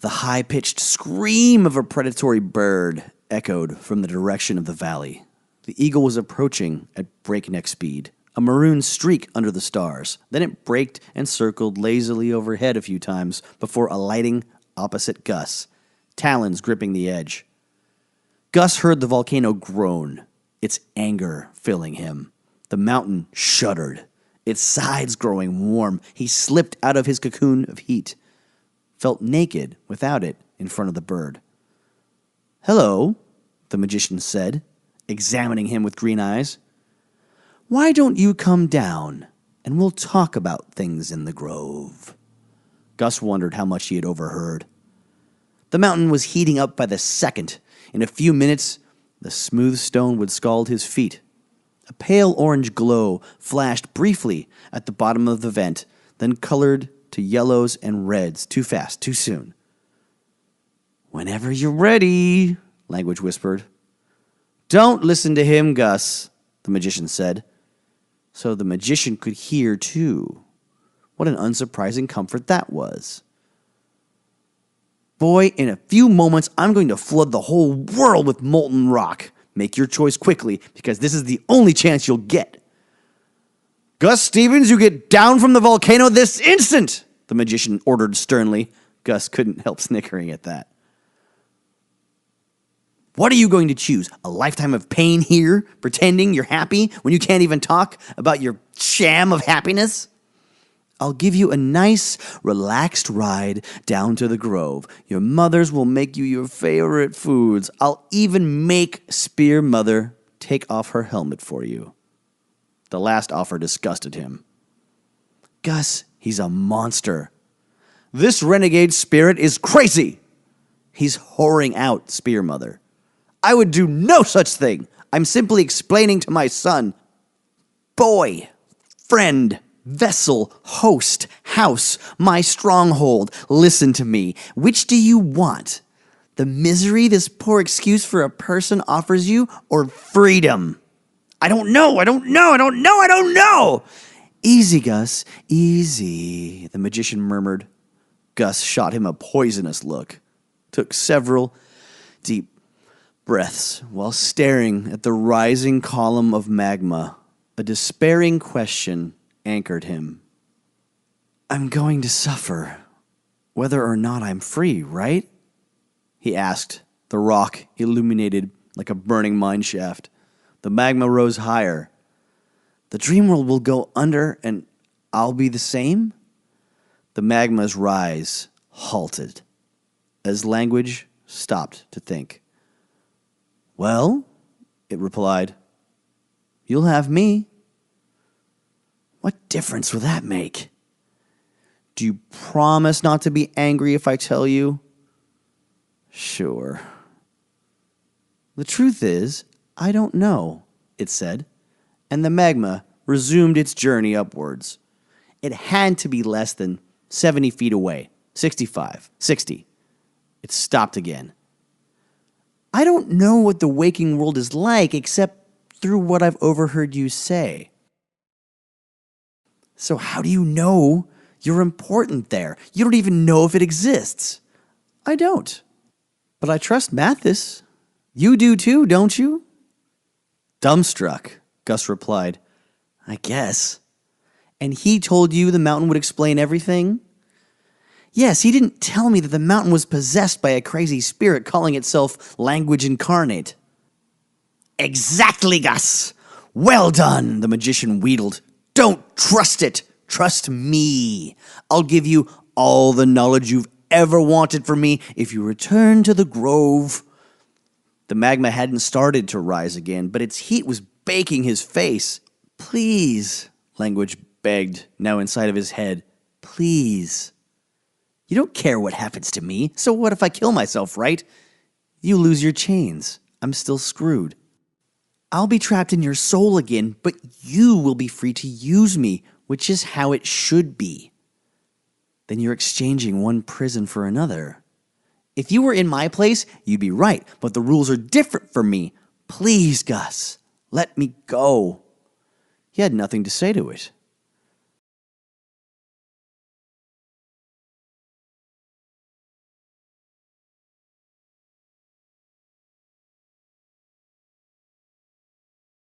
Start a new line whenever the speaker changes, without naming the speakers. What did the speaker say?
The high-pitched scream of a predatory bird echoed from the direction of the valley. The eagle was approaching at breakneck speed, a maroon streak under the stars. Then it braked and circled lazily overhead a few times before alighting opposite Gus, talons gripping the edge. Gus heard the volcano groan, its anger filling him. The mountain shuddered, its sides growing warm. He slipped out of his cocoon of heat, felt naked without it in front of the bird. "Hello," the magician said, examining him with green eyes. "Why don't you come down, and we'll talk about things in the grove?" Gus wondered how much he had overheard. The mountain was heating up by the second. In a few minutes, the smooth stone would scald his feet. A pale orange glow flashed briefly at the bottom of the vent, then colored to yellows and reds too fast, too soon. "Whenever you're ready," Language whispered. "Don't listen to him, Gus," the magician said. So the magician could hear, too. What an unsurprising comfort that was. "Boy, in a few moments, I'm going to flood the whole world with molten rock. Make your choice quickly, because this is the only chance you'll get." "Gus Stevens, you get down from the volcano this instant," the magician ordered sternly. Gus couldn't help snickering at that. "What are you going to choose? A lifetime of pain here, pretending you're happy when you can't even talk about your sham of happiness? I'll give you a nice, relaxed ride down to the grove. Your mothers will make you your favorite foods. I'll even make Spear Mother take off her helmet for you." The last offer disgusted him. "Gus, he's a monster. This renegade spirit is crazy. He's whoring out Spear Mother. I would do no such thing. I'm simply explaining to my son. Boy, friend, vessel, host, house, my stronghold. Listen to me. Which do you want? The misery this poor excuse for a person offers you, or freedom?" I don't know. "Easy, Gus, easy," the magician murmured. Gus shot him a poisonous look, took several deep breaths while staring at the rising column of magma. A despairing question anchored him. "I'm going to suffer, whether or not I'm free, right?" he asked, the rock illuminated like a burning mine shaft. The magma rose higher. "The dream world will go under and I'll be the same?" The magma's rise halted as Language stopped to think. "Well," it replied, "you'll have me." "What difference will that make?" "Do you promise not to be angry if I tell you?" "Sure." "The truth is, I don't know," it said, and the magma resumed its journey upwards. It had to be less than 70 feet away, 65, 60. It stopped again. "I don't know what the waking world is like except through what I've overheard you say." "So how do you know you're important there? You don't even know if it exists." "I don't. But I trust Mathis. You do too, don't you?" Dumbstruck, Gus replied, "I guess." "And he told you the mountain would explain everything?" "Yes, he didn't tell me that the mountain was possessed by a crazy spirit calling itself Language Incarnate." "Exactly, Gus. Well done," the magician wheedled. "Don't trust it. Trust me. I'll give you all the knowledge you've ever wanted from me if you return to the grove." The magma hadn't started to rise again, but its heat was baking his face. "Please," Language begged, now inside of his head. "Please. You don't care what happens to me, so what if I kill myself, right? You lose your chains. I'm still screwed. I'll be trapped in your soul again, but you will be free to use me, which is how it should be. Then you're exchanging one prison for another. If you were in my place, you'd be right, but the rules are different for me. Please, Gus, let me go." He had nothing to say to it.